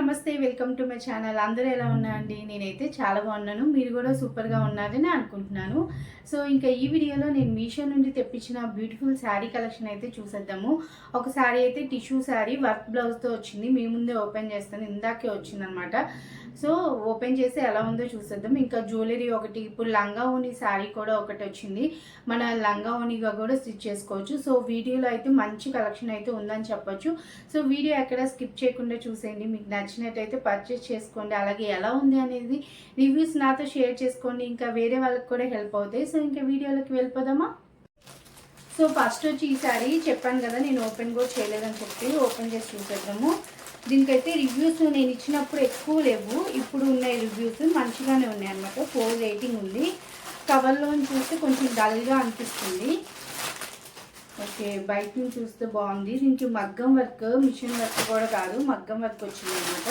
నమస్తే, welcome to my channel. అందరూ ఎలా ఉన్నారండి? నేనైతే చాలా బాగున్నాను. మీరు కూడా సూపర్గా ఉన్నారని అనుకుంటున్నాను. సో ఇంకా ఈ వీడియోలో నేను మీషో నుండి తెప్పించిన బ్యూటిఫుల్ శారీ కలెక్షన్ అయితే చూసేద్దాము. ఒక శారీ అయితే టిష్యూ శారీ వర్క్ బ్లౌజ్తో వచ్చింది. మీ ముందే ఓపెన్ చేస్తాను, ఇందాకే వచ్చిందనమాట. సో ఓపెన్ చేసి ఎలా ఉందో చూసేద్దాం. ఇంకా జ్యువెలరీ ఒకటి, ఇప్పుడు లంగా ఓని శారీ కూడా ఒకటి వచ్చింది. మన లంగా ఓనిగా కూడా స్టిచ్ చేసుకోవచ్చు. సో వీడియోలో అయితే మంచి కలెక్షన్ అయితే ఉందని చెప్పొచ్చు. సో వీడియో ఎక్కడ స్కిప్ చేయకుండా చూసేయండి. మీకు నచ్చినట్టయితే పర్చేస్ చేసుకోండి. అలాగే ఎలా ఉంది అనేది రివ్యూస్ నాతో షేర్ చేసుకోండి. ఇంకా వేరే వాళ్ళకి కూడా హెల్ప్ అవుతాయి. సో ఇంకా వీడియోలోకి వెళ్ళిపోదామా? సో ఫస్ట్ వచ్చి ఈ శారీ చెప్పాను కదా, నేను ఓపెన్ కూడా చేయలేదని చెప్పి ఓపెన్ చేసి చూసేద్దాము. దీనికైతే రివ్యూస్ నేను ఇచ్చినప్పుడు ఎక్కువ లేవు, ఇప్పుడు ఉన్నాయి రివ్యూస్ మంచిగానే ఉన్నాయి అన్నమాట. 4 రేటింగ్ ఉంది. కవర్లో చూస్తే కొంచెం డల్గా అనిపిస్తుంది. ఓకే, బయట నుంచి చూస్తే బాగుంది. దీనికి మగ్గం వర్క్, మిషన్ వర్క్ కూడా కాదు, మగ్గం వర్క్ వచ్చింది అనమాట.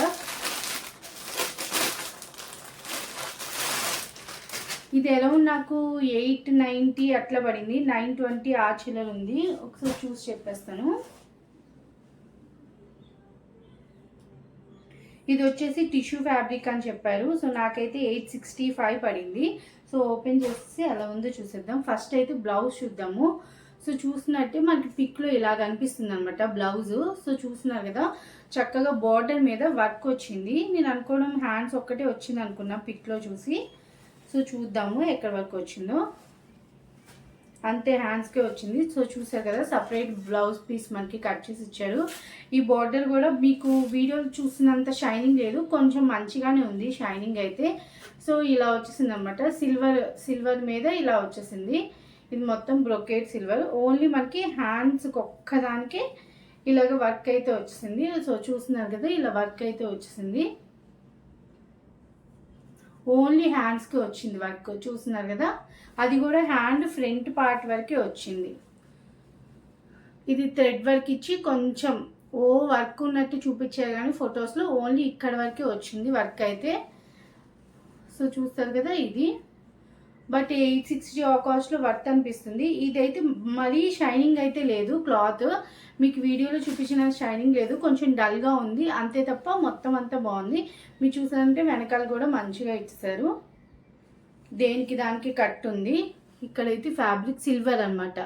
ఇది ఎలా నాకు 890 అట్లా పడింది. 920 ఆ చిల్లర ఉంది. ఒకసారి చూసి చెప్పేస్తాను. ఇది వచ్చేసి టిష్యూ ఫ్యాబ్రిక్ అని చెప్పారు. సో నాకైతే 865 పడింది. సో ఓపెన్ చేసి ఎలా ఉందో చూసేద్దాం. ఫస్ట్ అయితే బ్లౌజ్ చూద్దాము. సో చూసినట్టే మనకి పిక్లో ఇలా కనిపిస్తుంది అనమాట బ్లౌజ్. సో చూస్తున్నారు కదా, చక్కగా బార్డర్ మీద వర్క్ వచ్చింది. నేను అనుకోవడం హ్యాండ్స్ ఒక్కటే వచ్చింది అనుకున్నా పిక్లో చూసి. సో చూద్దాము ఎక్కడ వరకు వచ్చిందో. అంతే, హ్యాండ్స్కే వచ్చింది. సో చూసారు కదా, సపరేట్ బ్లౌజ్ పీస్ మనకి కట్ చేసి ఇచ్చారు. ఈ బార్డర్ కూడా మీకు వీడియోలు చూసినంత షైనింగ్ లేదు, కొంచెం మంచిగానే ఉంది షైనింగ్ అయితే. సో ఇలా వచ్చేసింది అనమాట. సిల్వర్ మీద ఇలా వచ్చేసింది. ఇది మొత్తం బ్రొకేట్ సిల్వర్. ఓన్లీ మనకి హ్యాండ్స్కి ఒక్కదానికి ఇలాగ వర్క్ అయితే వచ్చేసింది. సో చూస్తున్నారు కదా, ఇలా వర్క్ అయితే వచ్చేసింది. ఓన్లీ హ్యాండ్స్కి వచ్చింది వర్క్, చూస్తున్నారు కదా. అది కూడా హ్యాండ్ ఫ్రంట్ పార్ట్ వరకే వచ్చింది. ఇది థ్రెడ్ వర్క్ ఇచ్చి కొంచెం వర్క్ ఉన్నట్టు చూపించారు, కానీ ఫొటోస్లో ఓన్లీ ఇక్కడ వరకే వచ్చింది వర్క్ అయితే. సో చూస్తారు కదా, ఇది బట్ 860 ఆ కాస్ట్లో వర్త్ అనిపిస్తుంది. ఇదైతే మరీ షైనింగ్ అయితే లేదు క్లాత్, మీకు వీడియోలో చూపించిన షైనింగ్ లేదు, కొంచెం డల్గా ఉంది అంతే తప్ప మొత్తం అంతా బాగుంది. మీరు చూసారంటే వెనకాల కూడా మంచిగా ఇచ్చేసారు. దేనికి దానికి కట్ ఉంది. ఇక్కడైతే ఫ్యాబ్రిక్ సిల్వర్ అనమాట.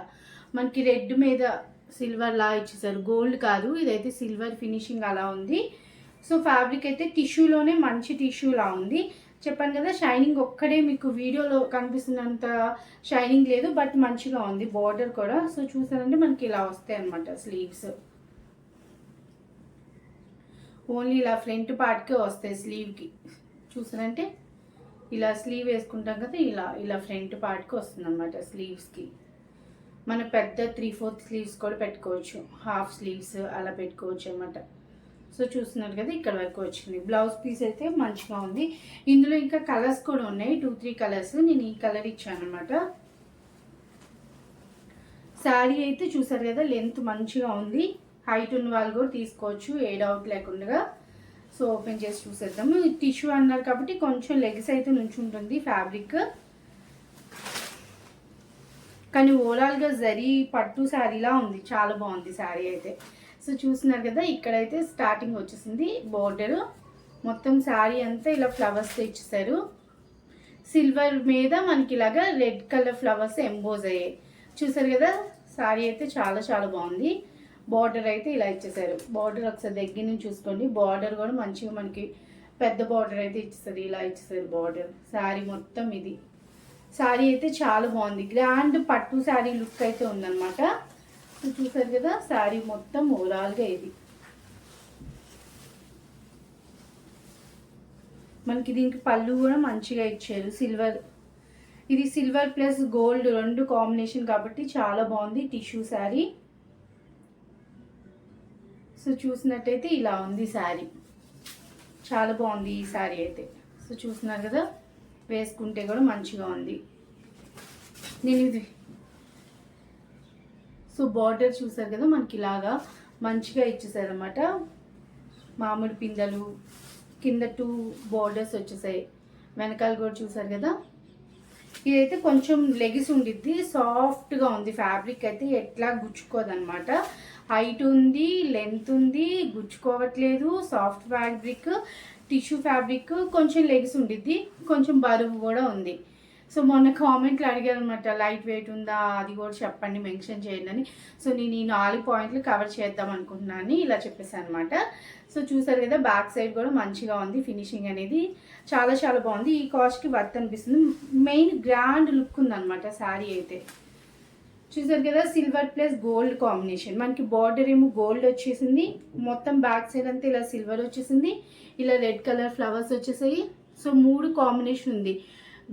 మనకి రెడ్ మీద సిల్వర్ లా ఇచ్చేసారు, గోల్డ్ కాదు. ఇదైతే సిల్వర్ ఫినిషింగ్ అలా ఉంది. సో ఫ్యాబ్రిక్ అయితే టిష్యూలోనే మంచి టిష్యూ లా ఉంది. చెప్పాను కదా, షైనింగ్ ఒక్కడే మీకు వీడియోలో కనిపిస్తున్నంత షైనింగ్ లేదు, బట్ మంచిగా ఉంది బార్డర్ కూడా. సో చూసారంటే మనకి ఇలా వస్తాయి అనమాట స్లీవ్స్. ఓన్లీ ఇలా ఫ్రంట్ పార్ట్కే వస్తాయి స్లీవ్కి. చూసారంటే ఇలా స్లీవ్ వేసుకుంటాం కదా, ఇలా ఫ్రంట్ పార్ట్కి వస్తుంది అనమాట స్లీవ్స్కి. మన పెద్ద 3/4 స్లీవ్స్ కూడా పెట్టుకోవచ్చు, హాఫ్ స్లీవ్స్ అలా పెట్టుకోవచ్చు అనమాట. సో చూస్తున్నారు కదా, ఇక్కడ వరకు వచ్చింది. బ్లౌజ్ పీస్ అయితే మంచిగా ఉంది. ఇందులో ఇంకా కలర్స్ కూడా ఉన్నాయి, 2-3 కలర్స్. నేను ఈ కలర్ ఇచ్చాను అనమాట. శారీ అయితే చూసారు కదా, లెంత్ మంచిగా ఉంది. హైట్ ఉన్న వాళ్ళు కూడా తీసుకోవచ్చు, ఏ డౌట్ లేకుండా. సో ఓపెన్ చేసి చూసేద్దాము. టిష్యూ అన్నారు కాబట్టి కొంచెం లెగ్స్ అయితే నుంచి ఉంటుంది ఫ్యాబ్రిక్, కానీ ఓవరాల్గా జరీ పట్టు శారీలా ఉంది. చాలా బాగుంది శారీ అయితే. సో చూస్తున్నారు కదా, ఇక్కడైతే స్టార్టింగ్ వచ్చేసింది బార్డర్. మొత్తం శారీ అంతా ఇలా ఫ్లవర్స్తో ఇచ్చేసారు. సిల్వర్ మీద మనకి ఇలాగా రెడ్ కలర్ ఫ్లవర్స్ ఎంబోజ్ అయ్యాయి. చూసారు కదా, శారీ అయితే చాలా చాలా బాగుంది. బార్డర్ అయితే ఇలా ఇచ్చేసారు. బార్డర్ ఒకసారి దగ్గర నుంచి చూసుకోండి. బార్డర్ కూడా మంచిగా మనకి పెద్ద బార్డర్ అయితే ఇచ్చేసారు, ఇలా ఇచ్చేసారు బార్డర్. శారీ మొత్తం ఇది. శారీ అయితే చాలా బాగుంది, గ్రాండ్ పట్టు శారీ లుక్ అయితే ఉందన్నమాట. చూసారు కదా, శారీ మొత్తం ఓవరాల్గా ఇది. మనకి దీనికి పళ్ళు కూడా మంచిగా ఇచ్చారు, సిల్వర్. ఇది సిల్వర్ ప్లస్ గోల్డ్ 2 కాంబినేషన్ కాబట్టి చాలా బాగుంది టిష్యూ శారీ. సో చూసినట్టయితే ఇలా ఉంది శారీ, చాలా బాగుంది ఈ శారీ అయితే. సో చూస్తున్నారు కదా, వేసుకుంటే కూడా మంచిగా ఉంది. నేను ఇది సో బార్డర్ చూసారు కదా, మనకి ఇలాగా మంచిగా ఇచ్చేసారు అనమాట. మామిడి పిందెలు కింద 2 బార్డర్స్ వచ్చేసాయి. వెనకాల కూడా చూసారు కదా. ఇదైతే కొంచెం లెగిసి ఉండిద్ది, సాఫ్ట్గా ఉంది ఫ్యాబ్రిక్ అయితే, ఎట్లా గుచ్చుకోదనమాట. హైట్ ఉంది, లెంత్ ఉంది, గుచ్చుకోవట్లేదు, సాఫ్ట్ ఫ్యాబ్రిక్, టిష్యూ ఫ్యాబ్రిక్, కొంచెం లెగ్స్ ఉండిద్ది, కొంచెం బరువు కూడా ఉంది. సో మొన్న కామెంట్లు అడిగారు అనమాట, లైట్ వెయిట్ ఉందా అది కూడా చెప్పండి, మెన్షన్ చేయండి అని. సో నేను ఈ 4 పాయింట్లు కవర్ చేద్దాం అనుకుంటున్నాను, ఇలా చెప్పేసాను అనమాట. సో చూసారు కదా, బ్యాక్ సైడ్ కూడా మంచిగా ఉంది, ఫినిషింగ్ అనేది చాలా చాలా బాగుంది. ఈ కాస్ట్కి వర్త్ అనిపిస్తుంది. మెయిన్ గ్రాండ్ లుక్ ఉందన్నమాట శారీ అయితే. చూసారు కదా, సిల్వర్ ప్లస్ గోల్డ్ కాంబినేషన్. మనకి బార్డర్ ఏమో గోల్డ్ వచ్చేసింది, మొత్తం బ్యాక్ సైడ్ అంతా ఇలా సిల్వర్ వచ్చేసింది, ఇలా రెడ్ కలర్ ఫ్లవర్స్ వచ్చేసాయి. సో 3 కాంబినేషన్ ఉంది,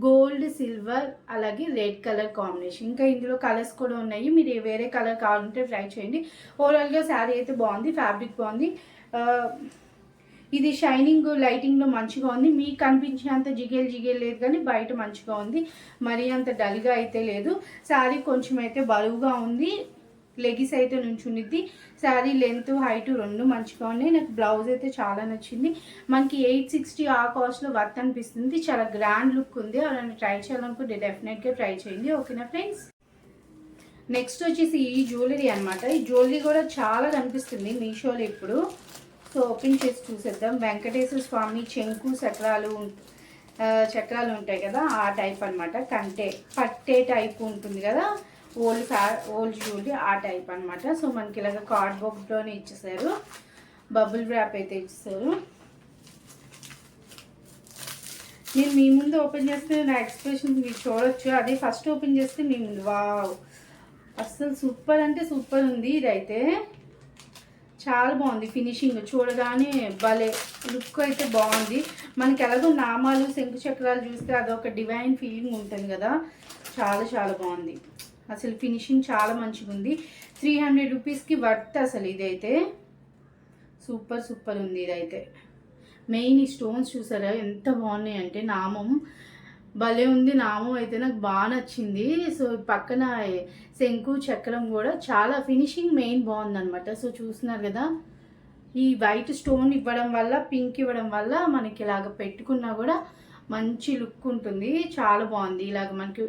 గోల్డ్, సిల్వర్, అలాగే రెడ్ కలర్ కాంబినేషన్. ఇంకా ఇందులో కలర్స్ కూడా ఉన్నాయి, మీరు వేరే కలర్ కావాలంటే ట్రై చేయండి. ఓవరాల్గా శారీ అయితే బాగుంది, ఫ్యాబ్రిక్ బాగుంది. ఇది షైనింగ్ లైటింగ్లో మంచిగా ఉంది, మీకు కనిపించేంత జిగేల్ లేదు, కానీ బయట మంచిగా ఉంది, మరీ అంత డల్గా అయితే లేదు. శారీ కొంచెం అయితే బరువుగా ఉంది, లెగిస్ అయితే నుంచునిద్ది. శారీ లెంత్ హైట్ 2 మంచిగా ఉన్నాయి. నాకు బ్లౌజ్ అయితే చాలా నచ్చింది. మనకి 860 ఆ కాస్ట్లో వర్త్ అనిపిస్తుంది. చాలా గ్రాండ్ లుక్ ఉంది. అలానే ట్రై చేయాలనుకుంటే డెఫినెట్గా ట్రై చేయండి. ఓకేనా ఫ్రెండ్స్. నెక్స్ట్ వచ్చేసి ఈ జ్యువెలరీ అనమాట. ఈ జ్యువెలరీ కూడా చాలా కనిపిస్తుంది మీషోలో ఇప్పుడు. సో ఓపెన్ చేసి చూసేద్దాం. వెంకటేశ్వర స్వామి చెంకు చక్రాలు ఉంటాయి కదా, ఆ టైప్ అనమాట. పట్టే టైప్ ఉంటుంది కదా, ఓల్డ్ జ్యువెలరీ, ఆ టైప్ అనమాట. సో మనకి ఇలాగ కార్డ్బోర్డ్లోనే ఇచ్చేసారు, బబుల్ ర్యాప్ అయితే ఇచ్చేసారు. నేను మీ ముందు ఓపెన్ చేస్తే నా ఎక్స్ప్రెషన్ మీరు చూడొచ్చు, అదే ఫస్ట్ ఓపెన్ చేస్తే మీ ముందు వావ్, అస్సలు సూపర్ అంటే సూపర్ ఉంది. ఇదైతే చాలా బాగుంది, ఫినిషింగ్ చూడగానే భలే లుక్ అయితే బాగుంది. మనకి ఎలాగో నామాలు, శంకు చక్రాలు చూస్తే అదొక డివైన్ ఫీలింగ్ ఉంటుంది కదా, చాలా చాలా బాగుంది. అసలు ఫినిషింగ్ చాలా మంచిగా ఉంది. 300 రూపీస్కి వర్త్ అసలు. ఇదైతే సూపర్ ఉంది. ఇదైతే మెయిన్ ఈ స్టోన్స్ చూసారా ఎంత బాగున్నాయి అంటే, నామం భలే ఉంది. నామం అయితే నాకు బాగా నచ్చింది. సో పక్కన శంకు చక్రం కూడా చాలా ఫినిషింగ్ మెయిన్ బాగుందనమాట. సో చూస్తున్నారు కదా, ఈ వైట్ స్టోన్ ఇవ్వడం వల్ల, పింక్ ఇవ్వడం వల్ల మనకి ఇలాగ పెట్టుకున్నా కూడా మంచి లుక్ ఉంటుంది. చాలా బాగుంది. ఇలాగ మనకి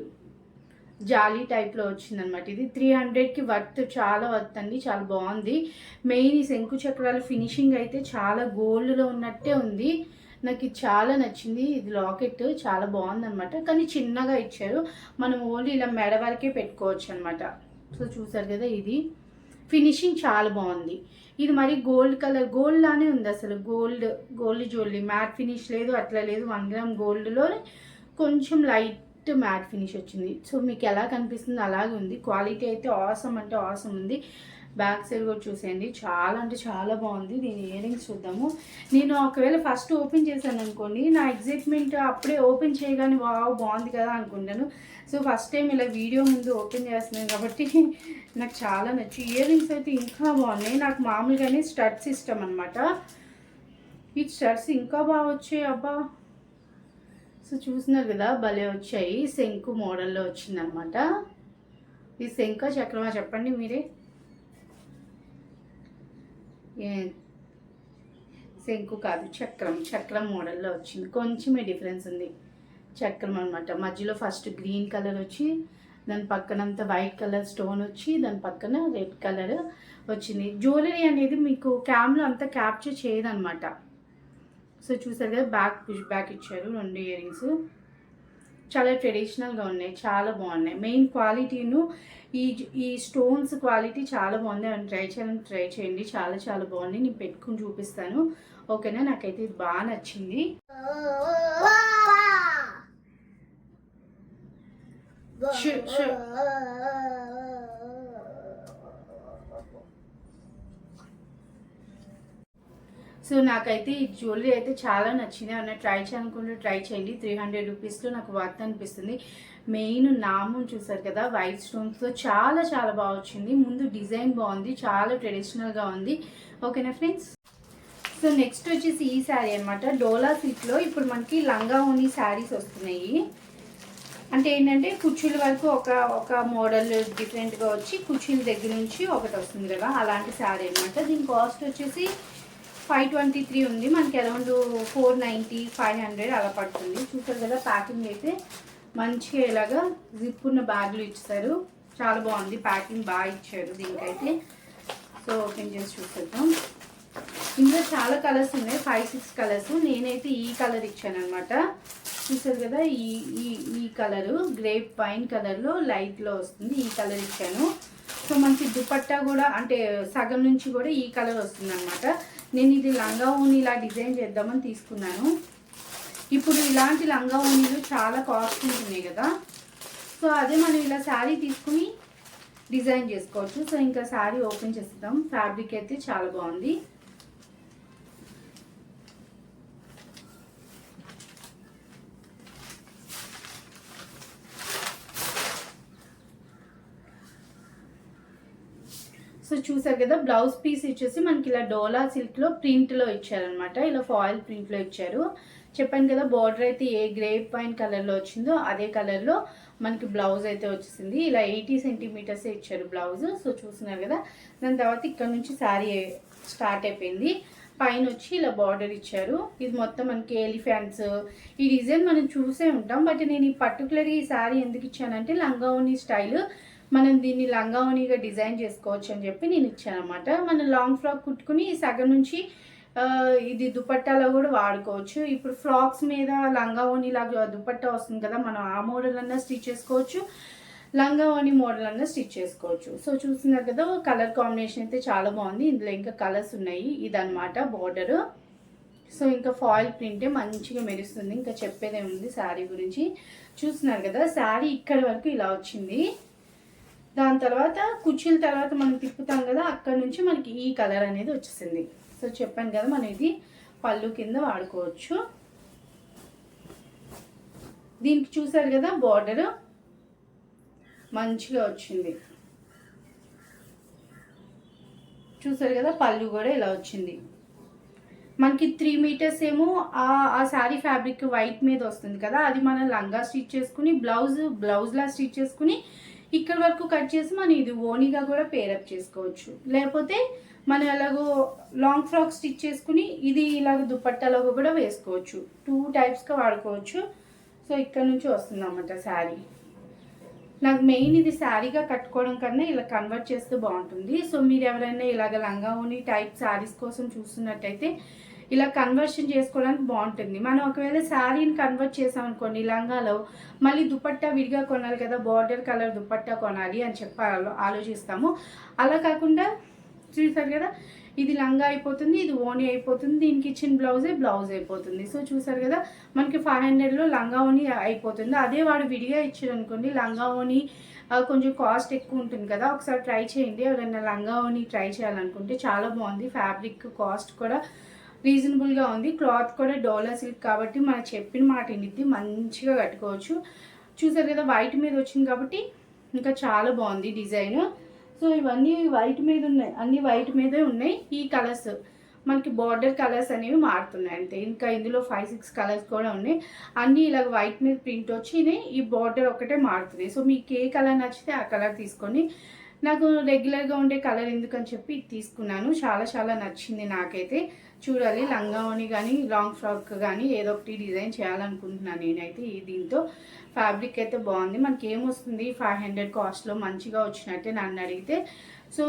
జాలీ టైప్లో వచ్చిందనమాట. ఇది 300కి వర్త్, చాలా వర్త్ అండి, చాలా బాగుంది. మెయిన్ ఈ శంకు చక్రాల ఫినిషింగ్ అయితే చాలా గోల్డ్లో ఉన్నట్టే ఉంది. నాకు ఇది చాలా నచ్చింది. ఇది లాకెట్ చాలా బాగుందనమాట, కానీ చిన్నగా ఇచ్చారు. మనం ఓన్లీ ఇలా మెడ వరకే పెట్టుకోవచ్చు అనమాట. సో చూసారు కదా, ఇది ఫినిషింగ్ చాలా బాగుంది. ఇది మరి గోల్డ్ కలర్, గోల్డ్ లానే ఉంది అసలు. గోల్డ్ జ్యువెలరీ, మ్యాట్ ఫినిష్ లేదు, అట్లా లేదు. 1 గ్రామ్ గోల్డ్లో కొంచెం లైట్ మ్యాట్ ఫినిష్ వచ్చింది. సో మీకు ఎలా కనిపిస్తుంది అలాగే ఉంది. క్వాలిటీ అయితే ఆసమ్ అంటే ఆసమ్ ఉంది. బ్యాక్ సైడ్ కూడా చూసేయండి, చాలా అంటే చాలా బాగుంది. దీని ఇయర్ రింగ్స్ చూద్దాము. నేను ఒకవేళ ఫస్ట్ ఓపెన్ చేశాను అనుకోండి, నా ఎగ్జైట్మెంట్ అప్పుడే ఓపెన్ చేయగానే వావ్ బాగుంది కదా అనుకుంటాను. సో ఫస్ట్ టైం ఇలా వీడియో ముందు ఓపెన్ చేస్తున్నాను కాబట్టి నాకు చాలా నచ్చి. ఇయర్ రింగ్స్ అయితే ఇంకా బాగున్నాయి. నాకు మామూలుగానే స్టడ్స్ ఇష్టం అనమాట. ఈ స్టడ్స్ ఇంకా బాగా వచ్చాయి అబ్బా. సో చూస్తున్నారు కదా, భలే వచ్చాయి. శంకు మోడల్లో వచ్చిందనమాట. ఇది శంఖ చక్రమా చెప్పండి మీరే. శంకు కాదు, చక్రం మోడల్లో వచ్చింది. కొంచెమే డిఫరెన్స్ ఉంది. చక్రం అనమాట. మధ్యలో ఫస్ట్ గ్రీన్ కలర్ వచ్చి, దాని పక్కనంతా వైట్ కలర్ స్టోన్ వచ్చి, దాని పక్కన రెడ్ కలర్ వచ్చింది. జ్యువెలరీ అనేది మీకు క్యామ్లో అంతా క్యాప్చర్ చేయదనమాట. సో చూసారు కదా, బ్యాక్ ఇచ్చారు 2 ఇయర్ రింగ్స్. చాలా ట్రెడిషనల్గా ఉన్నాయి, చాలా బాగున్నాయి. మెయిన్ క్వాలిటీను ఈ స్టోన్స్ క్వాలిటీ చాలా బాగుంది. అని ట్రై చేయండి, చాలా చాలా బాగుంది. నేను పెట్టుకుని చూపిస్తాను, ఓకేనా. నాకైతే ఇది బాగా నచ్చింది. సో నాకైతే ఈ జ్యువెలరీ అయితే చాలా నచ్చింది. అన్న ట్రై చేయాలనుకుంటే ట్రై చేయండి. 300 రూపీస్లో నాకు వర్త్ అనిపిస్తుంది. మెయిన్ నామం చూసారు కదా, వైట్ స్టోన్స్తో చాలా చాలా బాగా వచ్చింది. ముందు డిజైన్ బాగుంది, చాలా ట్రెడిషనల్గా ఉంది. ఓకేనా ఫ్రెండ్స్. సో నెక్స్ట్ వచ్చేసి ఈ శారీ అనమాట. డోలా సిల్క్లో ఇప్పుడు మనకి లంగా ఓని శారీస్ వస్తున్నాయి. అంటే ఏంటంటే కుర్చీల వరకు ఒక మోడల్ డిఫరెంట్గా వచ్చి, కుర్చీల దగ్గర నుంచి ఒకటి వస్తుంది కదా, అలాంటి శారీ అనమాట. దీని కాస్ట్ వచ్చేసి 523 ఉంది. మనకి అరౌండ్ 490, 500 అలా పడుతుంది. చూసారు కదా, ప్యాకింగ్ అయితే మంచిగా ఇలాగా జిప్ ఉన్న బ్యాగ్లు ఇచ్చారు. చాలా బాగుంది, ప్యాకింగ్ బాగా ఇచ్చారు దీనికైతే. సో సో ఓపెన్ చేసి చూసేద్దాం. ఇందులో చాలా కలర్స్ ఉన్నాయి, 5-6 కలర్స్. నేనైతే ఈ కలర్ ఇచ్చాను అనమాట. చూసారు కదా, ఈ ఈ ఈ కలరు గ్రేప్ వైన్ కలర్లో లైట్లో వస్తుంది. ఈ కలర్ ఇచ్చాను. సో మనకి దుపట్టా కూడా అంటే సగం నుంచి కూడా ఈ కలర్ వస్తుంది అనమాట. నేను ఇది లంగా ఓని ఇలా డిజైన్ చేద్దామని తీసుకున్నాను. ఇప్పుడు ఇలాంటి లంగా ఓనీలు చాలా కాస్ట్ ఉంటున్నాయి కదా. సో అదే మనం ఇలా శారీ తీసుకుని డిజైన్ చేసుకోవచ్చు. సో ఇంకా శారీ ఓపెన్ చేస్తాం. ఫ్యాబ్రిక్ అయితే చాలా బాగుంది. సో చూసారు కదా, బ్లౌజ్ పీస్ ఇచ్చేసి మనకి ఇలా డోలా సిల్క్లో ప్రింట్లో ఇచ్చారనమాట. ఇలా ఫాయిల్ ప్రింట్లో ఇచ్చారు. చెప్పాను కదా, బార్డర్ అయితే ఏ గ్రేప్ వైన్ కలర్లో వచ్చిందో అదే కలర్లో మనకి బ్లౌజ్ అయితే వచ్చేసింది. ఇలా 80 సెంటీమీటర్స్ ఇచ్చారు బ్లౌజ్. సో చూస్తున్నారు కదా, దాని తర్వాత ఇక్కడ నుంచి శారీ స్టార్ట్ అయిపోయింది. పైన వచ్చి ఇలా బార్డర్ ఇచ్చారు. ఇది మొత్తం మనకి ఎలిఫెంట్స్ ఈ డిజైన్ మనం చూసే ఉంటాం. బట్ నేను ఈ పర్టికులర్గా ఈ శారీ ఎందుకు ఇచ్చానంటే లంగా ఓని స్టైల్, మనం దీన్ని లంగా ఓనిగా డిజైన్ చేసుకోవచ్చు అని చెప్పి నేను ఇచ్చాను అనమాట. మనం లాంగ్ ఫ్రాక్ కుట్టుకుని సగం నుంచి ఇది దుపట్టాలో కూడా వాడుకోవచ్చు. ఇప్పుడు ఫ్రాక్స్ మీద లంగా ఓని లాగా దుపట్టా వస్తుంది కదా, మనం ఆ మోడల్ అన్నా స్టిచ్ చేసుకోవచ్చు, లంగా ఓని మోడల్ అన్నా స్టిచ్ చేసుకోవచ్చు. సో చూస్తున్నారు కదా, కలర్ కాంబినేషన్ అయితే చాలా బాగుంది. ఇందులో ఇంకా కలర్స్ ఉన్నాయి. ఇదనమాట బార్డరు. సో ఇంకా ఫాయిల్ ప్రింటే మంచిగా మెరుస్తుంది. ఇంకా చెప్పేదే ఉంది శారీ గురించి. చూస్తున్నారు కదా, శారీ ఇక్కడి వరకు ఇలా వచ్చింది. దాని తర్వాత కుర్చీల తర్వాత మనం తిప్పుతాం కదా, అక్కడ నుంచి మనకి ఈ కలర్ అనేది వచ్చేసింది. సో చెప్పాను కదా, మనం ఇది పళ్ళు కింద వాడుకోవచ్చు. దీనికి చూసారు కదా, బార్డర్ మంచిగా వచ్చింది. చూసారు కదా, పళ్ళు కూడా ఇలా వచ్చింది. మనకి 3 మీటర్స్ ఏమో ఆ శారీ ఫ్యాబ్రిక్ వైట్ మీద వస్తుంది కదా, అది మనం లంగా స్టిచ్ చేసుకుని బ్లౌజ్లా స్టిచ్ చేసుకుని ఇక్కడ వరకు కట్ చేసి మనం ఇది ఓనీగా కూడా పేరప్ చేసుకోవచ్చు. లేకపోతే మనం ఎలాగో లాంగ్ ఫ్రాక్ స్టిచ్ చేసుకుని ఇది ఇలాగ దుపట్టాలాగా కూడా వేసుకోవచ్చు. 2 టైప్స్గా వాడుకోవచ్చు. సో ఇక్కడ నుంచి వస్తుంది అన్నమాట శారీ. నాకు మెయిన్ ఇది శారీగా కట్టుకోవడం కన్నా ఇలా కన్వర్ట్ చేస్తే బాగుంటుంది. సో మీరు ఎవరైనా ఇలాగ లంగా ఓని టైప్ శారీస్ కోసం చూస్తున్నట్టయితే ఇలా కన్వర్షన్ చేసుకోవడానికి బాగుంటుంది. మనం ఒకవేళ శారీని కన్వర్ట్ చేసాం అనుకోండి లంగాలో, మళ్ళీ దుపట్టా విడిగా కొనాలి కదా, బార్డర్ కలర్ దుపట్టా కొనాలి అని చెప్పి ఆలోచిస్తాము. అలా కాకుండా చూసారు కదా, ఇది లంగా అయిపోతుంది, ఇది ఓని అయిపోతుంది, దీనికి ఇచ్చిన బ్లౌజ్ అయిపోతుంది. సో చూసారు కదా, మనకి 500లో లంగా ఓని అయిపోతుంది. అదే వాడు విడిగా ఇచ్చారు అనుకోండి, లంగా ఓని కొంచెం కాస్ట్ ఎక్కువ ఉంటుంది కదా. ఒకసారి ట్రై చేయండి. ఎవరైనా లంగా ఓని ట్రై చేయాలనుకుంటే చాలా బాగుంది. ఫ్యాబ్రిక్ కాస్ట్ కూడా రీజనబుల్గా ఉంది. క్లాత్ కూడా డోలా సిల్క్ కాబట్టి మనం చెప్పిన మాట ఇనిద్ది, మంచిగా కట్టుకోవచ్చు. చూసారు కదా, వైట్ మీద వచ్చింది కాబట్టి ఇంకా చాలా బాగుంది డిజైన్. సో ఇవన్నీ వైట్ మీద ఉన్నాయి, అన్ని వైట్ మీదే ఉన్నాయి. ఈ కలర్స్ మనకి బార్డర్ కలర్స్ అనేవి మారుతున్నాయి అంతే. ఇంకా ఇందులో 5-6 కలర్స్ కూడా ఉన్నాయి. అన్నీ ఇలాగ వైట్ మీద ప్రింట్ వచ్చి ఈ బార్డర్ ఒకటే మారుతున్నాయి. సో మీకు ఏ కలర్ నచ్చితే ఆ కలర్ తీసుకొని, నాకు రెగ్యులర్గా ఉండే కలర్ ఎందుకని చెప్పి ఇది తీసుకున్నాను. చాలా చాలా నచ్చింది నాకైతే. చూడాలి, లంగా ఓని కానీ లాంగ్ ఫ్రాక్ కానీ ఏదో ఒకటి డిజైన్ చేయాలనుకుంటున్నాను నేనైతే. దీంతో ఫ్యాబ్రిక్ అయితే బాగుంది. మనకి ఏమొస్తుంది 500 కాస్ట్లో మంచిగా వచ్చినట్టే నన్ను అడిగితే. సో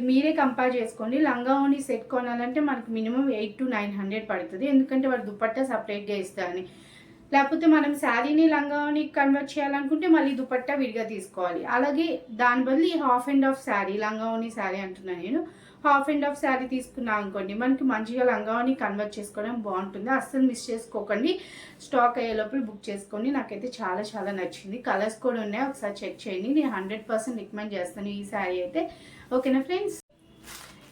మీరే కంపేర్ చేసుకోండి. లంగా ఓని సెట్ కొనాలంటే మనకి మినిమం 800 to 900 పడుతుంది. ఎందుకంటే వాడు దుపట్టా సపరేట్గా ఇస్తారని. లేకపోతే మనం శారీని లంగా ఓని కన్వర్ట్ చేయాలనుకుంటే మళ్ళీ దుపట్టా విడిగా తీసుకోవాలి. అలాగే దాని బదులు ఈ హాఫ్ అండ్ హాఫ్ శారీ, లంగా ఓని శారీ అంటున్నాను నేను, హాఫ్ అండ్ హాఫ్ శారీ తీసుకున్నాం అనుకోండి, మనకి మంచిగా లంగా ఓని కన్వర్ట్ చేసుకోవడం బాగుంటుంది. అస్సలు మిస్ చేసుకోకండి. స్టాక్ అయ్యే లోపల బుక్ చేసుకోండి. నాకైతే చాలా చాలా నచ్చింది. కలర్స్ కూడా ఉన్నాయి, ఒకసారి చెక్ చేయండి. నేను 100% రికమెండ్ చేస్తాను ఈ శారీ అయితే. ఓకేనా ఫ్రెండ్స్.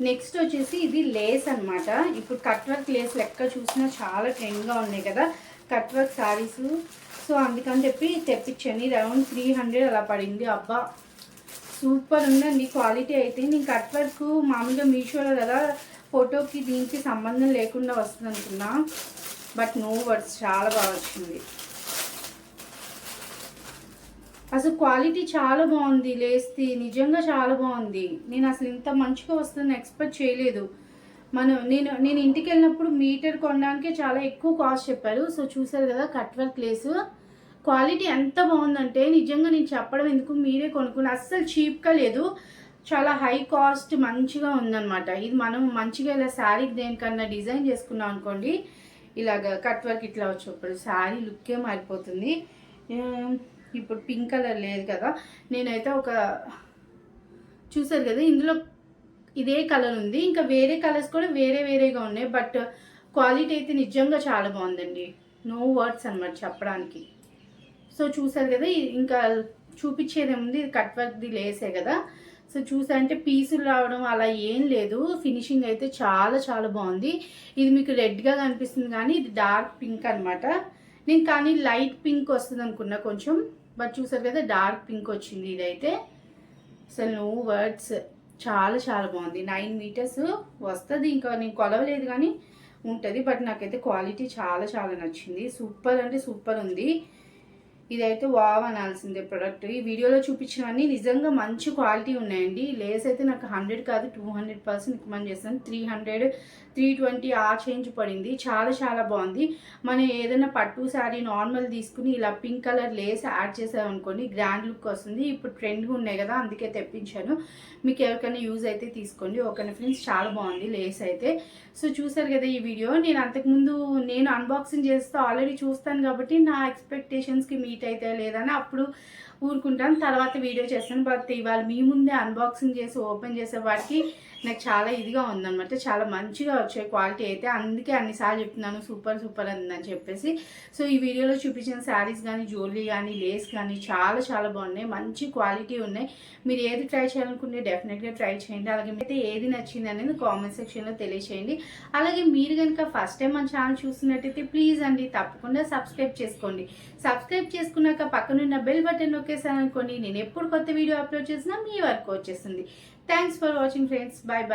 నెక్స్ట్ వచ్చేసి ఇది లేస్ అనమాట. ఇప్పుడు కట్ వర్క్ లేస్ లెక్క చూసినా చాలా ట్రెండ్గా ఉన్నాయి కదా కట్ వర్క్ శారీస్. సో అందుకని చెప్పి తెప్పించండి. అరౌండ్ 300 అలా పడింది. అబ్బా సూపర్ ఉందండి క్వాలిటీ అయితే. నేను కట్ వర్క్ మామూలుగా మీషోలో కదా ఫోటోకి దీనికి సంబంధం లేకుండా వస్తుంది అనుకున్నా, బట్ నో వర్డ్స్, చాలా బాగా వచ్చింది. అసలు క్వాలిటీ చాలా బాగుంది. లేస్ది నిజంగా చాలా బాగుంది. నేను అసలు ఇంత మంచిగా వస్తుందని ఎక్స్పెక్ట్ చేయలేదు. నేను ఇంటికి వెళ్ళినప్పుడు మీటర్ కొనడానికే చాలా ఎక్కువ కాస్ట్ చెప్పారు. సో చూసారు కదా, కట్ వర్క్ లేసు క్వాలిటీ ఎంత బాగుందంటే నిజంగా నేను చెప్పడం ఎందుకు, మీరే కొనుక్కుని. అస్సలు చీప్గా లేదు, చాలా హై కాస్ట్ మంచిగా ఉందన్నమాట. ఇది మనం మంచిగా ఇలా శారీకి దేనికన్నా డిజైన్ చేసుకున్నాం అనుకోండి, ఇలాగ కట్ వర్క్ ఇట్లా వచ్చినప్పుడు శారీ లుక్కే మారిపోతుంది. ఇప్పుడు పింక్ కలర్ లేదు కదా, నేనైతే ఒక చూసారు కదా ఇందులో ఇదే కలర్ ఉంది, ఇంకా వేరే కలర్స్ కూడా వేరేగా ఉన్నాయి. బట్ క్వాలిటీ అయితే నిజంగా చాలా బాగుందండి. నో వర్డ్స్ అనమాట చెప్పడానికి. సో చూసారు కదా, ఇంకా చూపించేది ఏముంది, ఇది కట్ వర్క్ది లేసే కదా. సో చూసారంటే పీసులు రావడం అలా ఏం లేదు, ఫినిషింగ్ అయితే చాలా చాలా బాగుంది. ఇది మీకు రెడ్గా కనిపిస్తుంది కానీ ఇది డార్క్ పింక్ అనమాట. నేను కానీ లైట్ పింక్ వస్తుంది అనుకున్నా కొంచెం, బట్ చూసారు కదా డార్క్ పింక్ వచ్చింది. ఇదైతే అసలు నో వర్డ్స్, చాలా చాలా బాగుంది. 9 మీటర్స్ వస్తుంది, ఇంకా నేను కొలవలేదు కానీ ఉంటుంది. బట్ నాకైతే క్వాలిటీ చాలా చాలా నచ్చింది. సూపర్ అంటే సూపర్ ఉంది. ఇదైతే వావ్ అనాల్సిందే ప్రొడక్ట్. ఈ వీడియోలో చూపించినవన్నీ నిజంగా మంచి క్వాలిటీ ఉన్నాయండి. లేస్ అయితే నాకు 100 కాదు 200% రికమెండ్ చేస్తాను. 300, 320 ఆ చేంజ్ పడింది. చాలా చాలా బాగుంది. మనం ఏదైనా పట్టు శారీ నార్మల్ తీసుకుని ఇలా పింక్ కలర్ లేస్ యాడ్ చేసామనుకోండి గ్రాండ్ లుక్ వస్తుంది. ఇప్పుడు ట్రెండ్గా ఉన్నాయి కదా అందుకే తెప్పించాను. మీకు ఎవరికైనా యూజ్ అయితే తీసుకోండి. ఓకే ఫ్రెండ్స్, చాలా బాగుంది లేస్ అయితే. సో చూసారు కదా ఈ వీడియో. నేను అంతకుముందు నేను అన్బాక్సింగ్ చేస్తూ ఆల్రెడీ చూస్తాను కాబట్టి నా ఎక్స్పెక్టేషన్స్కి మీట్ అయితే లేదని అప్పుడు ఊరుకుంటాను, తర్వాత వీడియో చేస్తాను. బట్ ఇవాళ మీ ముందే అన్బాక్సింగ్ చేసి ఓపెన్ చేసే వాటికి నాకు చాలా ఇదిగా ఉందన్నమాట. చాలా మంచిగా వచ్చాయి క్వాలిటీ అయితే, అందుకే అన్నిసార్లు చెప్తున్నాను సూపర్ సూపర్ అందని చెప్పేసి. సో ఈ వీడియోలో చూపించిన శారీస్ కానీ జ్యువెలరీ కానీ లేస్ కానీ చాలా చాలా బాగున్నాయి, మంచి క్వాలిటీ ఉన్నాయి. మీరు ఏది ట్రై చేయాలనుకుంటే డెఫినెట్గా ట్రై చేయండి. అలాగే అయితే ఏది నచ్చింది అనేది కామెంట్ సెక్షన్లో తెలియచేయండి. అలాగే మీరు కనుక ఫస్ట్ టైం మన ఛానల్ చూస్తున్నట్టయితే ప్లీజ్ అండి తప్పకుండా సబ్స్క్రైబ్ చేసుకోండి. సబ్స్క్రైబ్ చేసుకున్నాక పక్కనున్న బెల్ బటన్ నొక్కేసాను అనుకోండి, నేను ఎప్పుడు కొత్త వీడియో అప్లోడ్ చేసినా మీ వరకు వచ్చేస్తుంది. Thanks for watching friends. Bye bye.